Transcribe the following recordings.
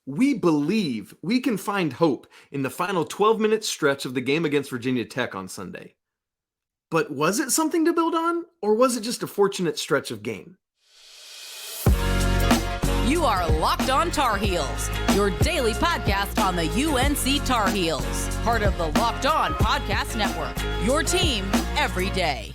We believe we can find hope in the final 12-minute stretch of the game against Virginia Tech on Sunday. But was it something to build on, or was it just a fortunate stretch of game? You are Locked On Tar Heels, your daily podcast on the UNC Tar Heels, part of the Locked On Podcast Network, your team every day.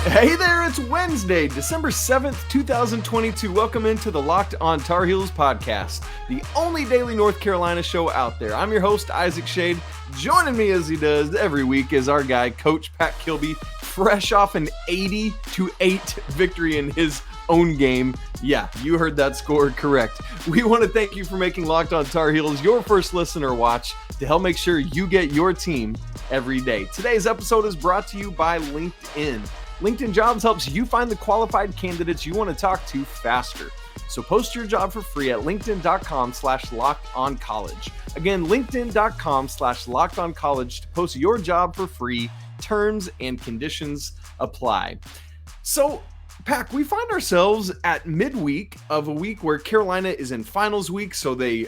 Hey there, it's Wednesday, December 7th, 2022. Welcome into the Locked On Tar Heels podcast, the only daily North Carolina show out there. I'm your host, Isaac Schade. Joining me as he does every week is our guy, Coach Pat Kilby, fresh off an 80-8 victory in his own game. Yeah, you heard that score correct. We want to thank you for making Locked On Tar Heels your first listen or watch to help make sure you get your team every day. Today's episode is brought to you by LinkedIn. LinkedIn Jobs helps you find the qualified candidates you want to talk to faster. So post your job for free at linkedin.com/lockedoncollege. Again, linkedin.com/lockedoncollege to post your job for free. Terms and conditions apply. So, Pac, we find ourselves at midweek of a week where Carolina is in finals week, so they,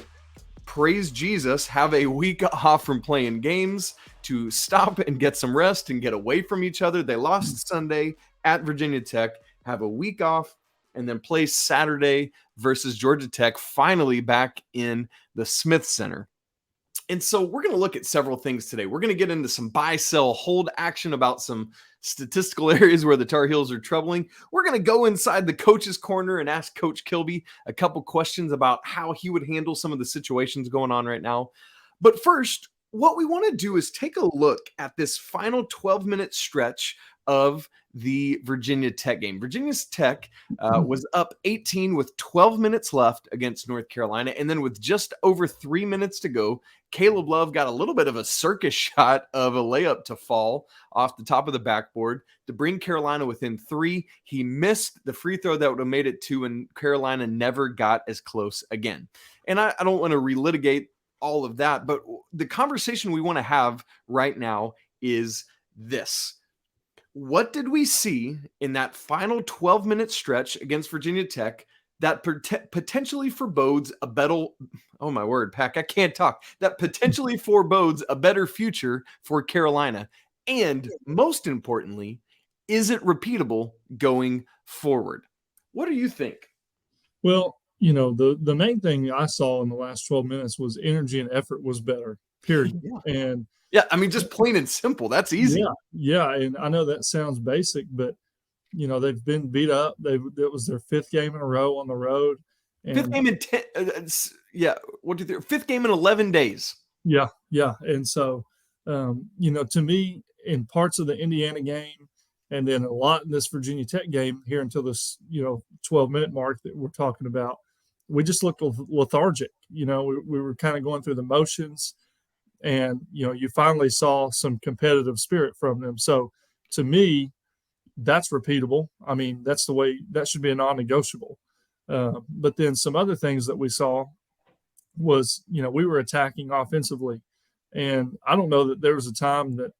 praise Jesus, have a week off from playing games to stop and get some rest and get away from each other. They lost Sunday at Virginia Tech, have a week off, and then play Saturday versus Georgia Tech, finally back in the Smith Center. And so we're going to look at several things today. We're going to get into some buy, sell, hold action about some statistical areas where the Tar Heels are troubling. We're going to go inside the coach's corner and ask Coach Kilby a couple questions about how he would handle some of the situations going on right now. But first, what we want to do is take a look at this final 12-minute stretch of the Virginia Tech game. Virginia Tech was up 18 with 12 minutes left against North Carolina. And then with just over 3 minutes to go, Caleb Love got a little bit of a circus shot of a layup to fall off the top of the backboard to bring Carolina within 3. He missed the free throw that would have made it 2, and Carolina never got as close again. And I don't want to relitigate all of that, but the conversation we want to have right now is this. What did we see in that final 12-minute stretch against Virginia Tech that potentially forebodes a better, oh my word, Pac, I can't talk, that potentially forebodes a better future for Carolina? And most importantly, is it repeatable going forward? What do you think? Well, you know, the main thing I saw in the last 12 minutes was energy and effort was better, period. Yeah. And yeah, I mean, just plain and simple. That's easy. Yeah. And I know that sounds basic, but, you know, they've been beat up. That was their 5th game in a row on the road. And 5th game in 10. Fifth game in 11 days. Yeah. And so, you know, to me, in parts of the Indiana game, and then a lot in this Virginia Tech game here until this, 12-minute mark that we're talking about, we just looked lethargic. You know, we were kind of going through the motions, and, you know, you finally saw some competitive spirit from them. So to me, that's repeatable. I mean, that's the way that should be a non-negotiable. But then some other things that we saw was, you know, we were attacking offensively, and I don't know that there was a time that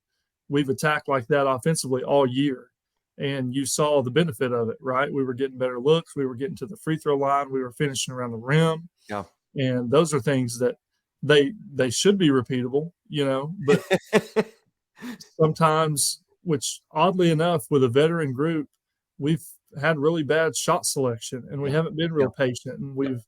we've attacked like that offensively all year. And you saw the benefit of it, right? We were getting better looks. We were getting to the free throw line. We were finishing around the rim. Yeah. And those are things that they should be repeatable, you know, but sometimes, which oddly enough, with a veteran group, we've had really bad shot selection, and we haven't been real patient, and we've,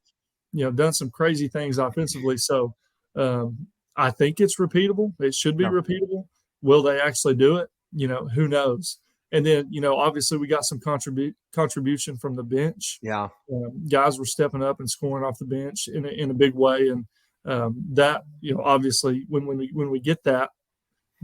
done some crazy things offensively. So I think it's repeatable. It should be repeatable. Will they actually do it? You know, who knows? And then, obviously we got some contribution from the bench. Yeah. Guys were stepping up and scoring off the bench in a big way. And that, obviously when we get that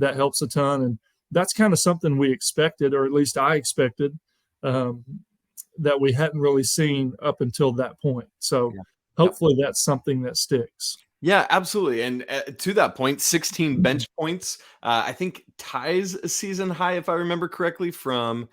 helps a ton. And that's kind of something we expected, or at least I expected, that we hadn't really seen up until that point. So hopefully that's something that sticks. Yeah, absolutely. And to that point, 16 bench points, I think ties a season high, if I remember correctly, from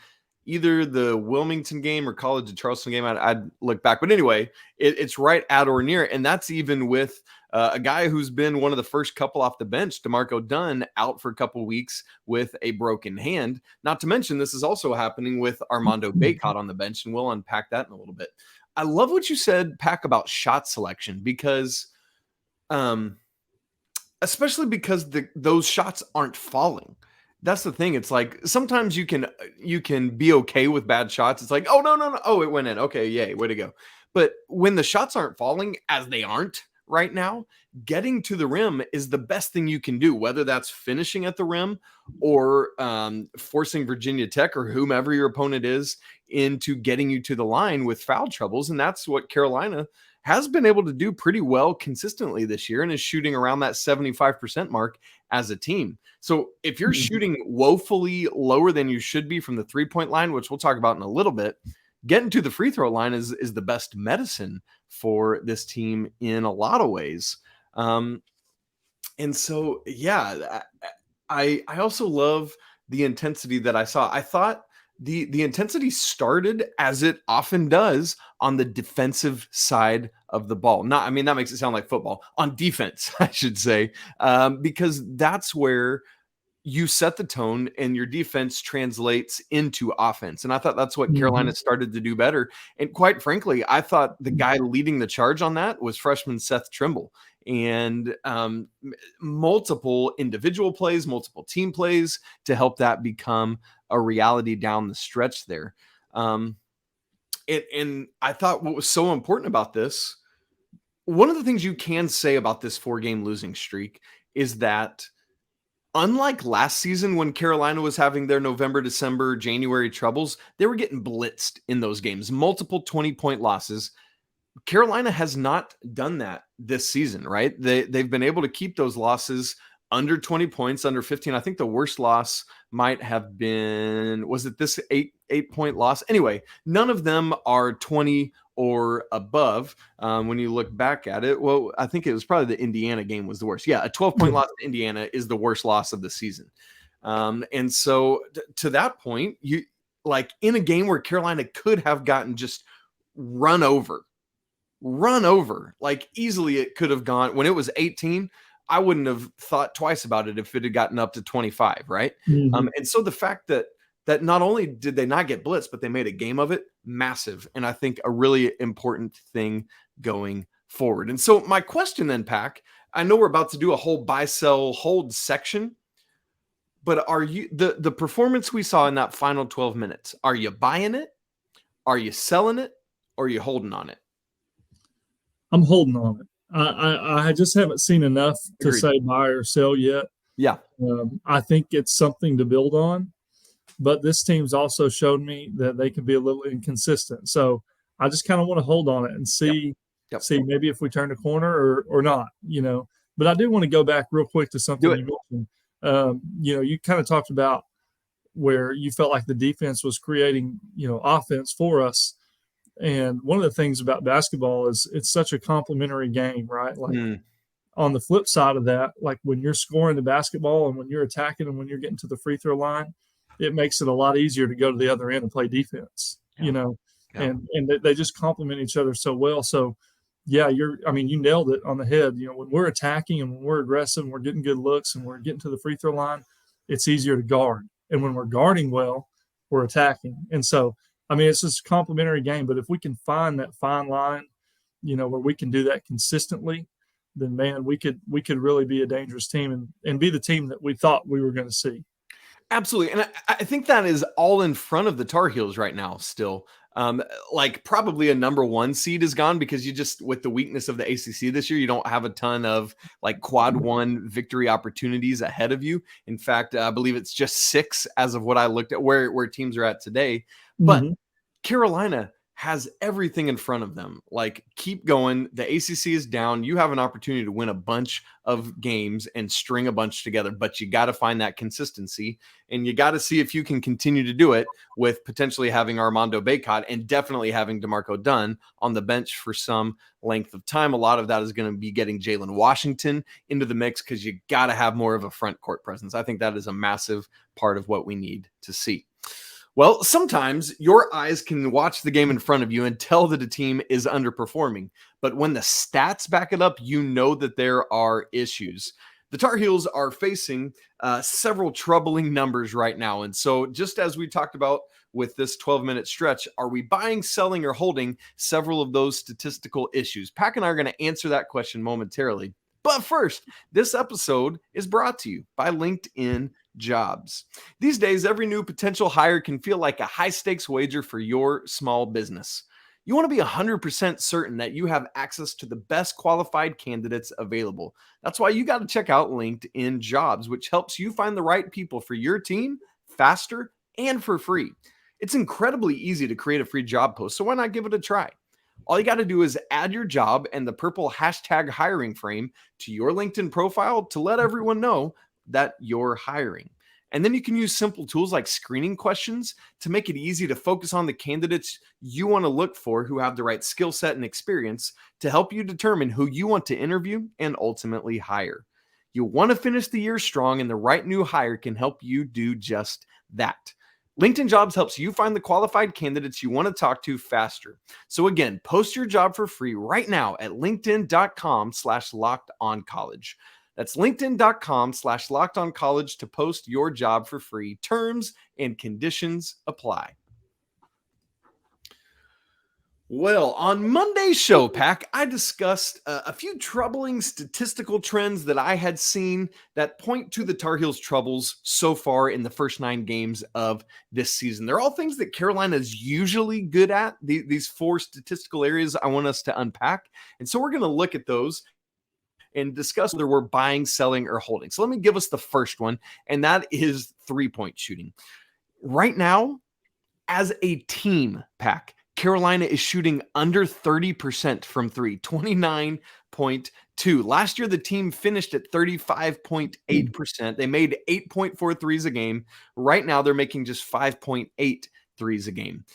either the Wilmington game or College of Charleston game. I'd look back. But anyway, it's right at or near. And that's even with a guy who's been one of the first couple off the bench, DeMarco Dunn, out for a couple weeks with a broken hand. Not to mention, this is also happening with Armando Bacot on the bench, and we'll unpack that in a little bit. I love what you said, Pac, about shot selection, because especially because those shots aren't falling. That's the thing. It's like sometimes you can be okay with bad shots. It's like, oh no, oh, it went in. Okay, yay, way to go. But when the shots aren't falling, as they aren't right now, getting to the rim is the best thing you can do, whether that's finishing at the rim or forcing Virginia Tech or whomever your opponent is into getting you to the line with foul troubles. And that's what Carolina has been able to do pretty well consistently this year and is shooting around that 75% mark as a team. So if you're shooting woefully lower than you should be from the 3-point line, which we'll talk about in a little bit, getting to the free throw line is the best medicine for this team in a lot of ways. And so, yeah, I also love the intensity that I saw. I thought the intensity started, as it often does, on the defensive side of the ball. That makes it sound like football. On defense, I should say, because that's where you set the tone and your defense translates into offense. And I thought that's what Carolina started to do better. And quite frankly, I thought the guy leading the charge on that was freshman Seth Trimble. And multiple individual plays, multiple team plays to help that become a reality down the stretch there. And I thought what was so important about this, one of the things you can say about this 4-game losing streak is that unlike last season when Carolina was having their November, December, January troubles, they were getting blitzed in those games, multiple 20-point losses. Carolina has not done that this season, right? They've been able to keep those losses under 20 points, under 15. I think the worst loss might have been, was it this 8-point loss? Anyway, none of them are 20 or above when you look back at it. Well, I think it was probably the Indiana game was the worst. Yeah, a 12-point loss to Indiana is the worst loss of the season. And so to that point, you like in a game where Carolina could have gotten just run over, like easily it could have gone when it was 18. I wouldn't have thought twice about it if it had gotten up to 25, right? And so the fact that not only did they not get blitzed, but they made a game of it, massive. And I think a really important thing going forward. And so my question then, Pac, I know we're about to do a whole buy, sell, hold section, but are you the performance we saw in that final 12 minutes, are you buying it? Are you selling it? Or are you holding on it? I'm holding on it. I just haven't seen enough to Agreed. say buy or sell yet. Yeah. I think it's something to build on, but this team's also showed me that they can be a little inconsistent. So I just kind of want to hold on it and see maybe if we turn the corner or not, But I do want to go back real quick to something you mentioned. You kind of talked about where you felt like the defense was creating, offense for us. And one of the things about basketball is it's such a complementary game, right? Like on the flip side of that, like when you're scoring the basketball and when you're attacking and when you're getting to the free throw line, it makes it a lot easier to go to the other end and play defense, and they just complement each other so well. So yeah, you nailed it on the head. When we're attacking and when we're aggressive and we're getting good looks and we're getting to the free throw line, it's easier to guard. And when we're guarding well, we're attacking. And so, it's just a complementary game, but if we can find that fine line, where we can do that consistently, then man, we could really be a dangerous team and be the team that we thought we were going to see. Absolutely. And I think that is all in front of the Tar Heels right now still. Like probably a number 1 seed is gone because you just, with the weakness of the ACC this year, you don't have a ton of like quad 1 victory opportunities ahead of you. In fact, I believe it's just 6 as of what I looked at where teams are at today. But Carolina has everything in front of them. Like, keep going. The ACC is down. You have an opportunity to win a bunch of games and string a bunch together, but you got to find that consistency, and you got to see if you can continue to do it with potentially having Armando Bacot and definitely having DeMarco Dunn on the bench for some length of time. A lot of that is going to be getting Jalen Washington into the mix because you got to have more of a front court presence. I think that is a massive part of what we need to see. Well, sometimes your eyes can watch the game in front of you and tell that a team is underperforming. But when the stats back it up, you know that there are issues. The Tar Heels are facing several troubling numbers right now. And so just as we talked about with this 12-minute stretch, are we buying, selling, or holding several of those statistical issues? Pac and I are going to answer that question momentarily. But first, this episode is brought to you by LinkedIn Jobs. These days, every new potential hire can feel like a high-stakes wager for your small business. You want to be 100% certain that you have access to the best qualified candidates available. That's why you got to check out LinkedIn Jobs, which helps you find the right people for your team faster and for free. It's incredibly easy to create a free job post, so why not give it a try? All you got to do is add your job and the purple hashtag hiring frame to your LinkedIn profile to let everyone know that you're hiring. And then you can use simple tools like screening questions to make it easy to focus on the candidates you want to look for who have the right skill set and experience to help you determine who you want to interview and ultimately hire. You want to finish the year strong, and the right new hire can help you do just that. LinkedIn Jobs helps you find the qualified candidates you want to talk to faster. So again, post your job for free right now at linkedin.com/lockedoncollege. That's linkedin.com/lockedoncollege to post your job for free. Terms and conditions apply. Well, on Monday's show, Pack, I discussed a few troubling statistical trends that I had seen that point to the Tar Heels' troubles so far in the first 9 games of this season. They're all things that Carolina is usually good at, these 4 statistical areas I want us to unpack. And so we're going to look at those and discuss whether we're buying, selling, or holding. So let me give us the first one, and that is 3-point shooting. Right now, as a team, Pack, Carolina is shooting under 30% from 3, 29.2. Last year, the team finished at 35.8%. They made 8.4 threes a game. Right now, they're making just 5.8 threes a game.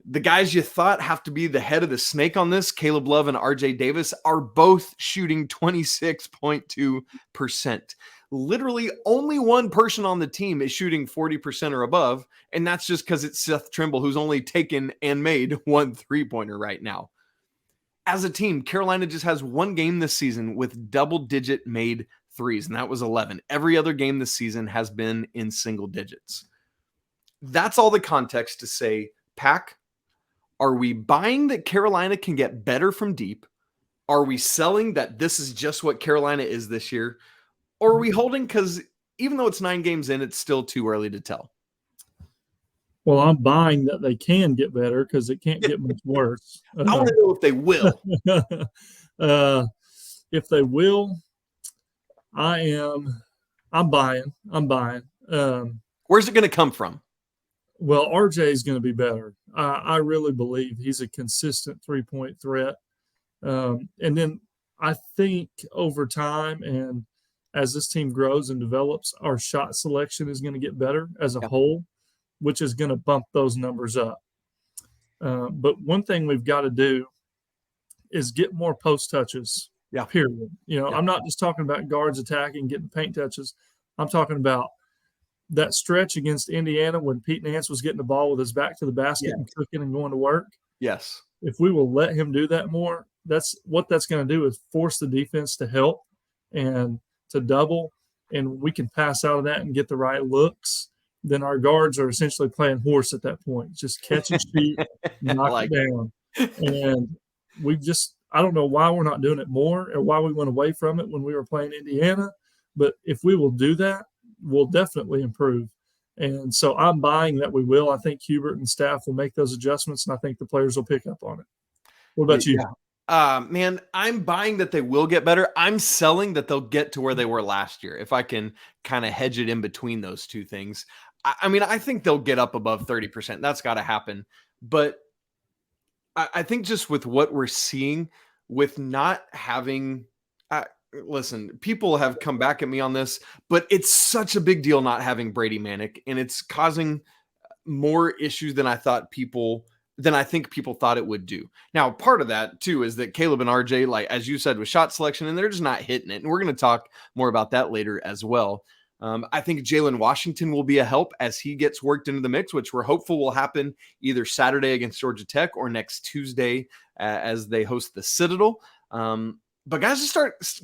The guys you thought have to be the head of the snake on this, Caleb Love and RJ Davis, are both shooting 26.2%. Literally only one person on the team is shooting 40% or above, and that's just because it's Seth Trimble, who's only taken and made 1 3-pointer right now. As a team, Carolina just has 1 game this season with double-digit made threes, and that was 11. Every other game this season has been in single digits. That's all the context to say, Pack, are we buying that Carolina can get better from deep? Are we selling that this is just what Carolina is this year? Or are we holding because even though it's 9 games in, it's still too early to tell? Well, I'm buying that they can get better because it can't get much worse. I want to know if they will. If they will, I'm buying. Where's it going to come from? Well, RJ is going to be better. I really believe he's a consistent 3-point threat. And then I think over time and as this team grows and develops, our shot selection is going to get better as a whole, which is going to bump those numbers up. But one thing we've got to do is get more post touches, period. I'm not just talking about guards attacking, getting paint touches. I'm talking about that stretch against Indiana when Pete Nance was getting the ball with his back to the basket and cooking and going to work. Yes. If we will let him do that more, that's going to do is force the defense to help and to double, and we can pass out of that and get the right looks. Then our guards are essentially playing horse at that point, just catch and shoot, knock it down. And I don't know why we're not doing it more or why we went away from it when we were playing Indiana. But if we will do that, we'll definitely improve. And so I'm buying that we will. I think Hubert and staff will make those adjustments, and I think the players will pick up on it. What about you? Man, I'm buying that they will get better. I'm selling that they'll get to where they were last year. If I can kind of hedge it in between those two things. I think they'll get up above 30%. That's got to happen. But I think just with what we're seeing with not having listen, people have come back at me on this, but it's such a big deal not having Brady Manek, and it's causing more issues than I think people thought it would do. Now, part of that too is that Caleb and RJ, like as you said, with shot selection, and they're just not hitting it. And we're going to talk more about that later as well. I think Jalen Washington will be a help as he gets worked into the mix, which we're hopeful will happen either Saturday against Georgia Tech or next Tuesday as they host the Citadel. But guys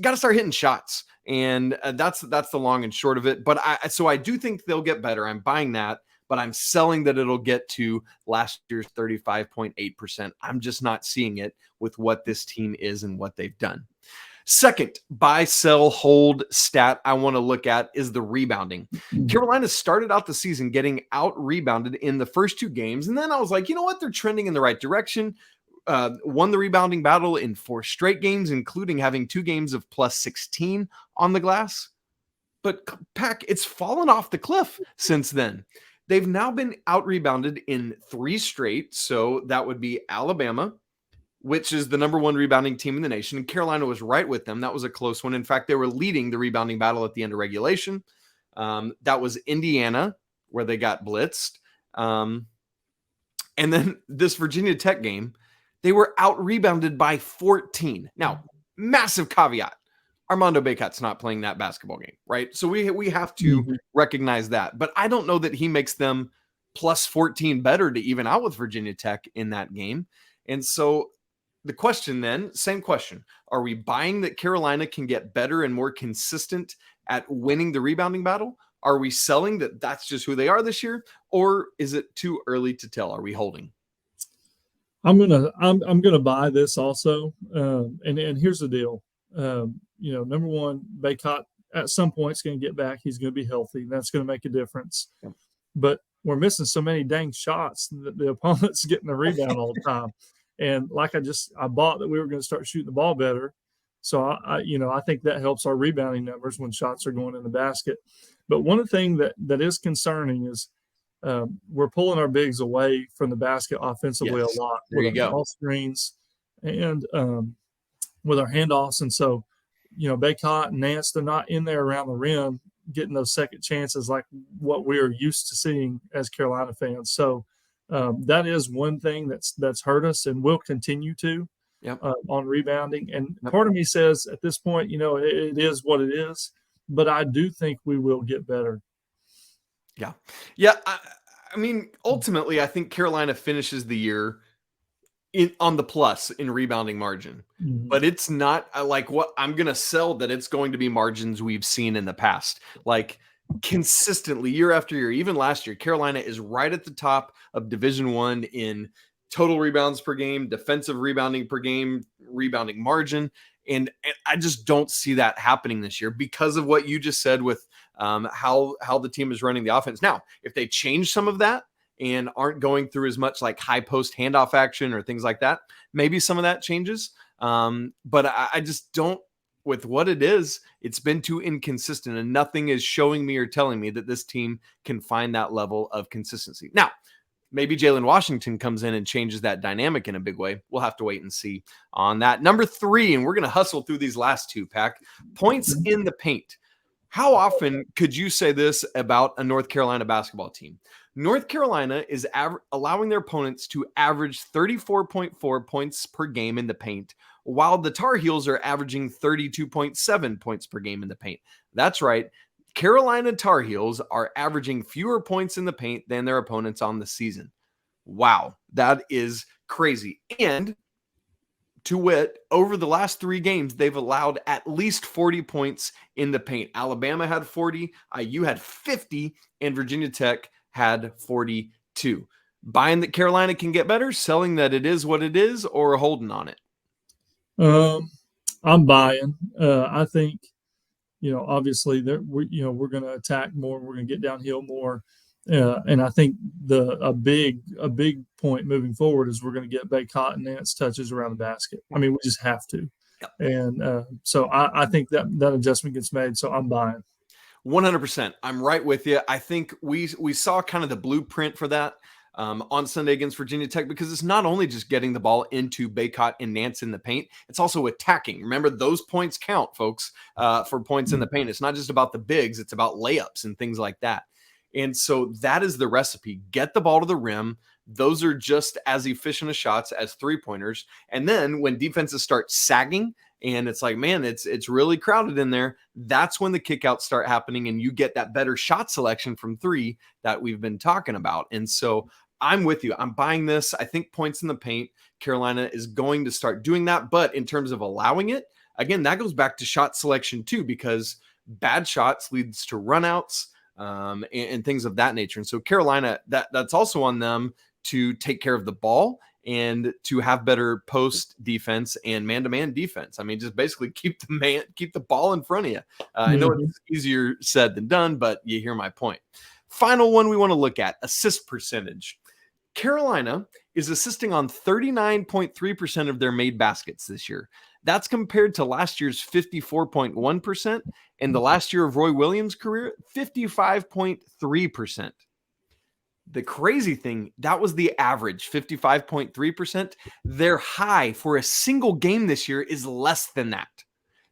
got to start hitting shots, and that's the long and short of it. But I do think they'll get better. I'm buying that, but I'm selling that it'll get to last year's 35.8%. I'm just not seeing it with what this team is and what they've done. Second, buy, sell, hold stat I want to look at is the rebounding. Carolina started out the season getting out rebounded in the first 2 games. And then I was like, you know what? They're trending in the right direction. Won the rebounding battle in 4 straight games, including having 2 games of plus 16 on the glass. But Pack, it's fallen off the cliff since then. They've now been out rebounded in 3 straight. So that would be Alabama, which is the number 1 rebounding team in the nation. And Carolina was right with them. That was a close one. In fact, they were leading the rebounding battle at the end of regulation. That was Indiana, where they got blitzed. And then this Virginia Tech game, they were out rebounded by 14. Now, massive caveat. Armando Bacot's not playing that basketball game, right? So we have to recognize that. But I don't know that he makes them plus 14 better to even out with Virginia Tech in that game. And so the question then, same question. Are we buying that Carolina can get better and more consistent at winning the rebounding battle? Are we selling that that's just who they are this year? Or is it too early to tell? Are we holding? I'm gonna buy this also. And here's the deal. Number one, Bacot at some point is going to get back. He's going to be healthy. That's going to make a difference. Yep. But we're missing so many dang shots that the opponent's getting the rebound all the time. And like I bought that we were going to start shooting the ball better. So I think that helps our rebounding numbers when shots are going in the basket. But one thing that is concerning is we're pulling our bigs away from the basket offensively a lot. There you go. Ball screens and with our handoffs. And so, Bacot and Nance, they're not in there around the rim getting those second chances like what we're used to seeing as Carolina fans. So that is one thing that's hurt us and will continue to on rebounding. And part of me says at this point, it is what it is, but I do think we will get better. Yeah. Yeah. I mean, ultimately, I think Carolina finishes the year on the plus in rebounding margin, but it's not like what I'm going to sell that it's going to be margins we've seen in the past. Like consistently year after year, even last year, Carolina is right at the top of Division I in total rebounds per game, defensive rebounding per game, rebounding margin. And I just don't see that happening this year because of what you just said with how the team is running the offense. Now, if they change some of that and aren't going through as much like high post handoff action or things like that, maybe some of that changes. But I just don't, with what it is, it's been too inconsistent and nothing is showing me or telling me that this team can find that level of consistency. Now, maybe Jalen Washington comes in and changes that dynamic in a big way. We'll have to wait and see on that. Number 3, and we're going to hustle through these last 2, Pack, points in the paint. How often could you say this about a North Carolina basketball team? North Carolina is allowing their opponents to average 34.4 points per game in the paint, while the Tar Heels are averaging 32.7 points per game in the paint. That's right. Carolina Tar Heels are averaging fewer points in the paint than their opponents on the season. Wow, that is crazy. And to wit, over the last 3 games, they've allowed at least 40 points in the paint. Alabama had 40, IU had 50, and Virginia Tech had 42. Buying that Carolina can get better, selling that it is what it is, or holding on it? I'm buying. I think, obviously we're going to attack more. We're going to get downhill more. And I think a big point moving forward is we're going to get Bacot and Nance touches around the basket. I mean, we just have to. Yep. And so I think that adjustment gets made. So I'm buying. 100%. I'm right with you. I think we saw kind of the blueprint for that on Sunday against Virginia Tech, because it's not only just getting the ball into Bacot and Nance in the paint, it's also attacking. Remember, those points count, folks, for points in the paint. It's not just about the bigs. It's about layups and things like that. And so that is the recipe. Get the ball to the rim. Those are just as efficient as shots as 3-pointers. And then when defenses start sagging and it's like, man, it's really crowded in there, that's when the kickouts start happening and you get that better shot selection from 3 that we've been talking about. And so I'm with you. I'm buying this. I think points in the paint, Carolina is going to start doing that. But in terms of allowing it, again, that goes back to shot selection too, because bad shots leads to runouts and things of that nature. And so Carolina, that's also on them to take care of the ball and to have better post defense and man-to-man defense. I mean, just basically keep the ball in front of you. I know it's easier said than done, but you hear my point. Final one we want to look at, assist percentage. Carolina is assisting on 39.3% of their made baskets this year. That's compared to last year's 54.1% and the last year of Roy Williams' career, 55.3%. The crazy thing, that was the average, 55.3%. Their high for a single game this year is less than that.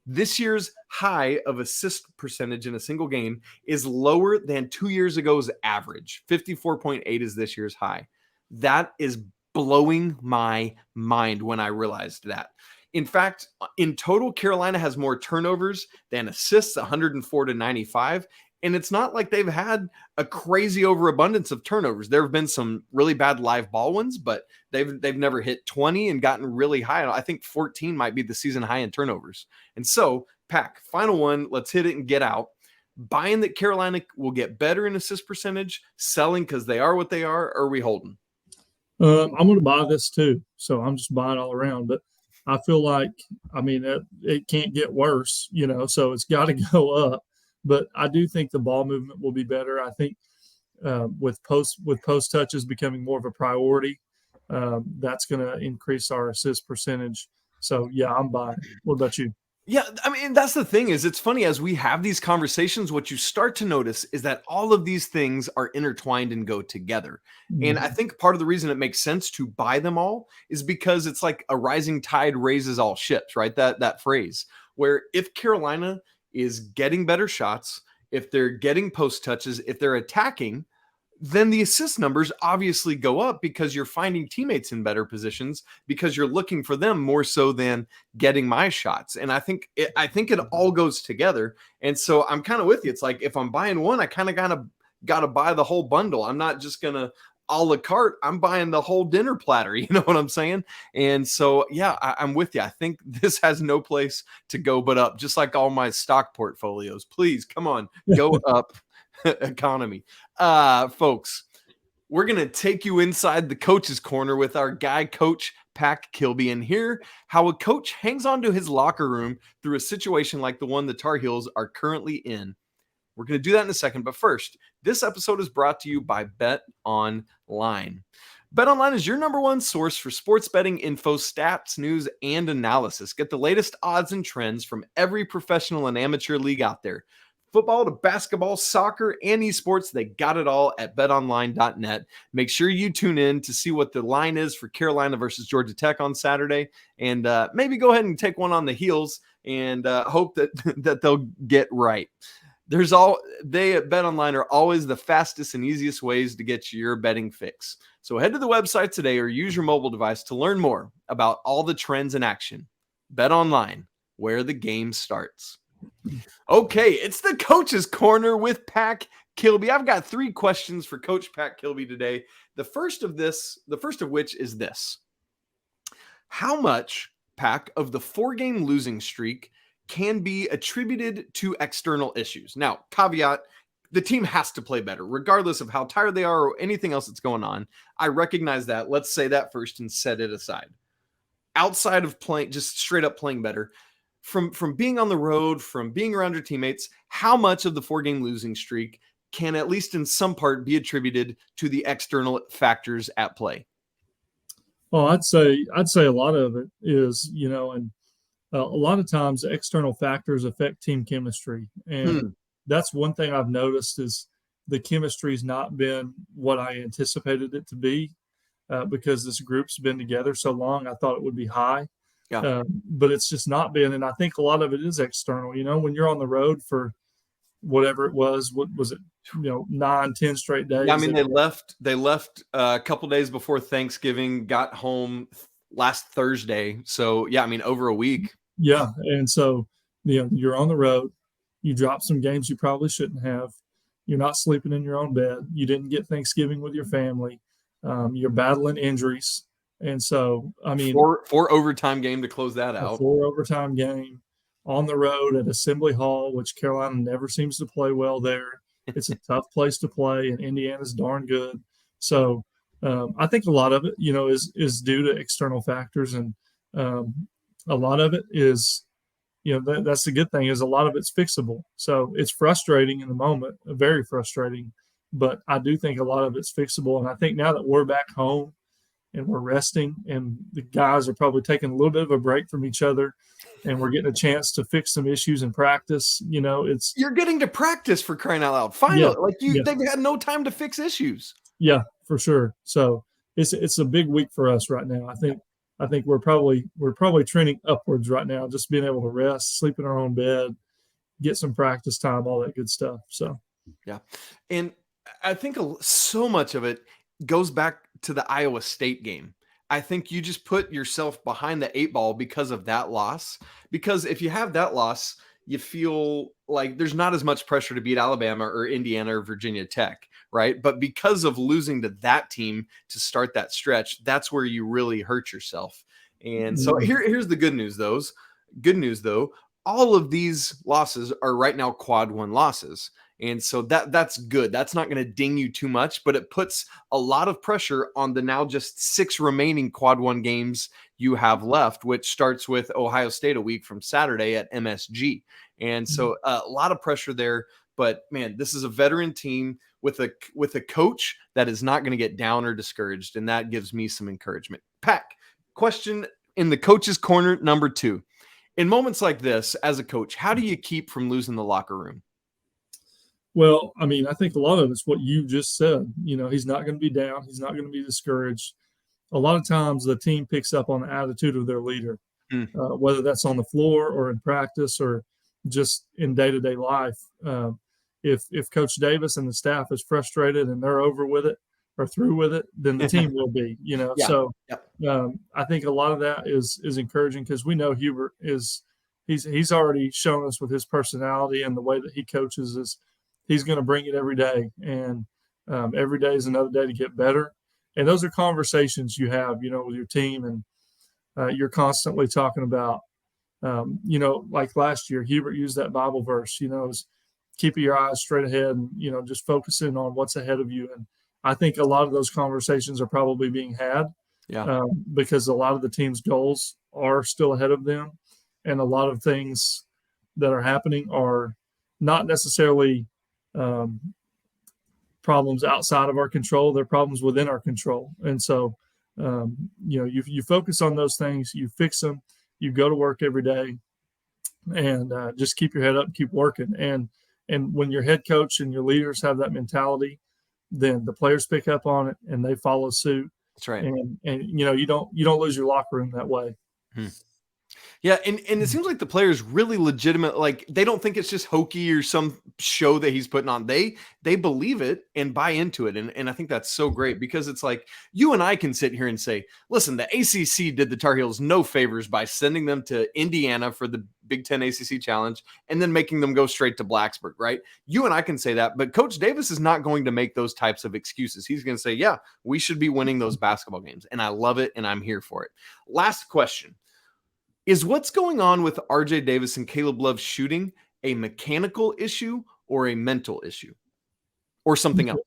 This year's high of assist percentage in a single game is lower than 2 years ago's average. 54.8 is this year's high. That is blowing my mind when I realized that. In fact, in total, Carolina has more turnovers than assists, 104 to 95. And it's not like they've had a crazy overabundance of turnovers. There have been some really bad live ball ones, but they've never hit 20 and gotten really high. I think 14 might be the season high in turnovers. And so, Pack, final one, let's hit it and get out. Buying that Carolina will get better in assist percentage, selling because they are what they are we holding? I'm going to buy this too. So I'm just buying all around. But I feel like, I mean, it can't get worse, so it's got to go up. But I do think the ball movement will be better. I think with post touches becoming more of a priority, that's going to increase our assist percentage. So, yeah, I'm buying. What about you? Yeah, I mean, that's the thing is it's funny as we have these conversations, what you start to notice is that all of these things are intertwined and go together. Mm-hmm. And I think part of the reason it makes sense to buy them all is because it's like a rising tide raises all ships, right? That phrase where if Carolina is getting better shots, if they're getting post touches, if they're attacking, then the assist numbers obviously go up because you're finding teammates in better positions because you're looking for them more so than getting my shots. And I think it all goes together. And so I'm kind of with you. It's like if I'm buying one, I kind of got to buy the whole bundle. I'm not just going to a la carte. I'm buying the whole dinner platter. You know what I'm saying? And so, yeah, I'm with you. I think this has no place to go but up, just like all my stock portfolios. Please, come on, go up. Economy. Folks, we're going to take you inside the coach's corner with our guy, Coach Pack Kilby, and hear how a coach hangs on to his locker room through a situation like the one the Tar Heels are currently in. We're going to do that in a second, but first, this episode is brought to you by Bet Online. Bet Online is your number one source for sports betting info, stats, news, and analysis. Get the latest odds and trends from every professional and amateur league out there. Football to basketball, soccer, and esports, they got it all at betonline.net. Make sure you tune in to see what the line is for Carolina versus Georgia Tech on Saturday, and maybe go ahead and take one on the heels and hope that they'll get right. They at BetOnline are always the fastest and easiest ways to get your betting fix. So head to the website today or use your mobile device to learn more about all the trends in action. BetOnline, where the game starts. Okay, it's the Coach's Corner with Pack Kilby. I've got 3 questions for Coach Pack Kilby today. The first of which is this. How much, Pack, of the 4-game losing streak can be attributed to external issues? Now, caveat, the team has to play better, regardless of how tired they are or anything else that's going on. I recognize that. Let's say that first and set it aside. Outside of playing, just straight up playing better, from being on the road, from being around your teammates, how much of the 4-game losing streak can at least in some part be attributed to the external factors at play? Well, I'd say a lot of it is, and a lot of times external factors affect team chemistry. And that's one thing I've noticed is the chemistry's not been what I anticipated it to be because this group's been together so long. I thought it would be high. Yeah. But it's just not been. And I think a lot of it is external. When you're on the road for whatever it was, what was it, 9-10 straight days? Yeah, I mean, they left a couple days before Thanksgiving, got home last Thursday. So, yeah, I mean, over a week. Yeah. And so, you're on the road. You drop some games you probably shouldn't have. You're not sleeping in your own bed. You didn't get Thanksgiving with your family. You're battling injuries. And so, I mean, four overtime game to close that out. 4 overtime game on the road at Assembly Hall, which Carolina never seems to play well there. It's a tough place to play, and Indiana's darn good. So, I think a lot of it, is due to external factors, and a lot of it is, that's the good thing, is a lot of it's fixable. So it's frustrating in the moment, very frustrating, but I do think a lot of it's fixable. And I think now that we're back home and we're resting, and the guys are probably taking a little bit of a break from each other, and we're getting a chance to fix some issues in practice, you're getting to practice, for crying out loud. Finally, they've had no time to fix issues. Yeah, for sure. So it's a big week for us right now. I think we're probably trending upwards right now, just being able to rest, sleep in our own bed, get some practice time, all that good stuff. So, yeah. And I think so much of it goes back to the Iowa State game. I think you just put yourself behind the 8 ball because of that loss. Because if you have that loss, you feel like there's not as much pressure to beat Alabama or Indiana or Virginia Tech, right? But because of losing to that team to start that stretch, that's where you really hurt yourself. And so here's the good news, though. All of these losses are right now quad 1 losses. And so that's good. That's not going to ding you too much, but it puts a lot of pressure on the now just 6 remaining quad 1 games you have left, which starts with Ohio State a week from Saturday at MSG. And so a lot of pressure there. But man, this is a veteran team with a coach that is not going to get down or discouraged. And that gives me some encouragement. Pack, question in the coach's corner number 2. In moments like this, as a coach, how do you keep from losing the locker room? Well, I mean, I think a lot of it's what you just said. He's not going to be down. He's not going to be discouraged. A lot of times the team picks up on the attitude of their leader, whether that's on the floor or in practice or just in day-to-day life. If Coach Davis and the staff is frustrated and they're over with it or through with it, then the team will be, Yeah. So I think a lot of that is encouraging, because we know Hubert he's already shown us with his personality and the way that he coaches is he's going to bring it every day. And every day is another day to get better. And those are conversations you have, with your team. And you're constantly talking about, like last year, Hubert used that Bible verse, is keeping your eyes straight ahead and, just focusing on what's ahead of you. And I think a lot of those conversations are probably being had because a lot of the team's goals are still ahead of them. And a lot of things that are happening are not necessarily problems outside of our control. They're problems within our control. And so, you focus on those things, you fix them, you go to work every day, and just keep your head up and keep working. And when your head coach and your leaders have that mentality, then the players pick up on it and they follow suit. That's right. And you don't lose your locker room that way. Yeah, and it seems like the players really legitimate, like they don't think it's just hokey or some show that he's putting on. They believe it and buy into it. And I think that's so great, because it's like you and I can sit here and say, listen, the ACC did the Tar Heels no favors by sending them to Indiana for the Big Ten ACC Challenge and then making them go straight to Blacksburg, right? You and I can say that, but Coach Davis is not going to make those types of excuses. He's going to say, yeah, we should be winning those basketball games. And I love it, and I'm here for it. Last question. Is what's going on with RJ Davis and Caleb Love shooting a mechanical issue or a mental issue or something else?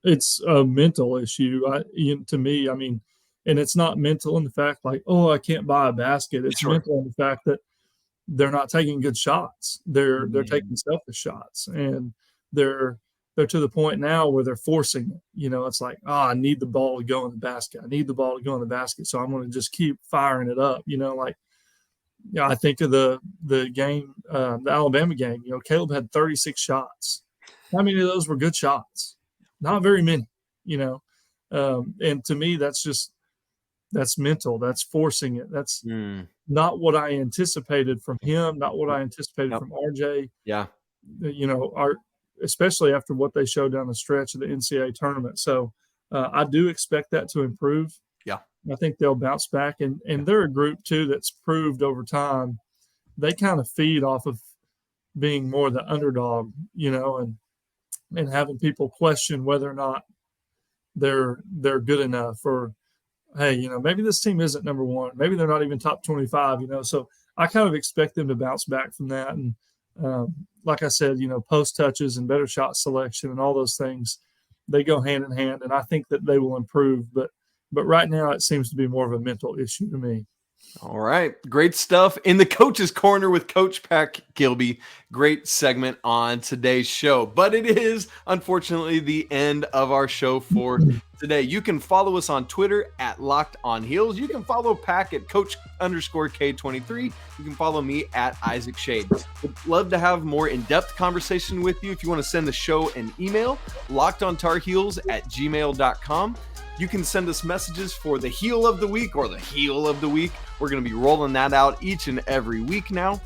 It's a mental issue. To me, I mean, and it's not mental in the fact like, oh, I can't buy a basket. It's mental in the fact that they're not taking good shots. They're taking selfish shots, and they're to the point now where they're forcing it. It's like, I need the ball to go in the basket. I need the ball to go in the basket. So I'm going to just keep firing it up, I think of the game, the Alabama game. Caleb had 36 shots. How many of those were good shots? Not very many. And to me, that's mental. That's forcing it. That's not what I anticipated from him. Not what I anticipated from RJ. Yeah. Especially after what they showed down the stretch of the NCAA tournament. So I do expect that to improve. Yeah. I think they'll bounce back, and they're a group too that's proved over time they kind of feed off of being more the underdog, and having people question whether or not they're good enough, or hey, maybe this team isn't number one, maybe they're not even top 25, So I kind of expect them to bounce back from that, and like I said, post touches and better shot selection and all those things. they go hand in hand, and I think that they will improve. But right now, it seems to be more of a mental issue to me. All right. Great stuff in the coach's corner with Coach Pack Kilby. Great segment on today's show. But it is, unfortunately, the end of our show for today. You can follow us on Twitter at Locked On Heels. You can follow Pack at Coach_K23. You can follow me at Isaac Schade. Would love to have more in-depth conversation with you. If you want to send the show an email, lockedontarheels@gmail.com. You can send us messages for the heel of the week or the heel of the week. We're going to be rolling that out each and every week now.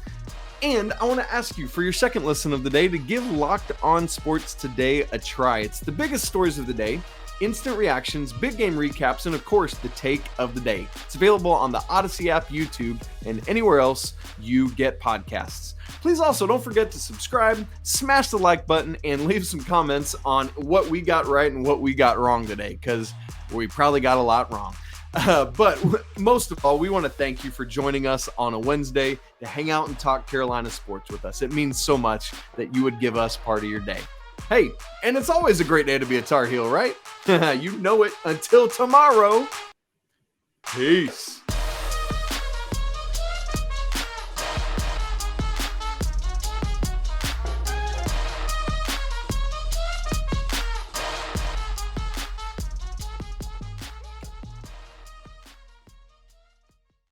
And I want to ask you for your second listen of the day to give Locked On Sports Today a try. It's the biggest stories of the day, instant reactions, big game recaps, and of course, the take of the day. It's available on the Odyssey app, YouTube, and anywhere else you get podcasts. Please also don't forget to subscribe, smash the like button, and leave some comments on what we got right and what we got wrong today, because we probably got a lot wrong. But most of all, we want to thank you for joining us on a Wednesday to hang out and talk Carolina sports with us. It means so much that you would give us part of your day. Hey, and it's always a great day to be a Tar Heel, right? You know it. Until tomorrow, peace.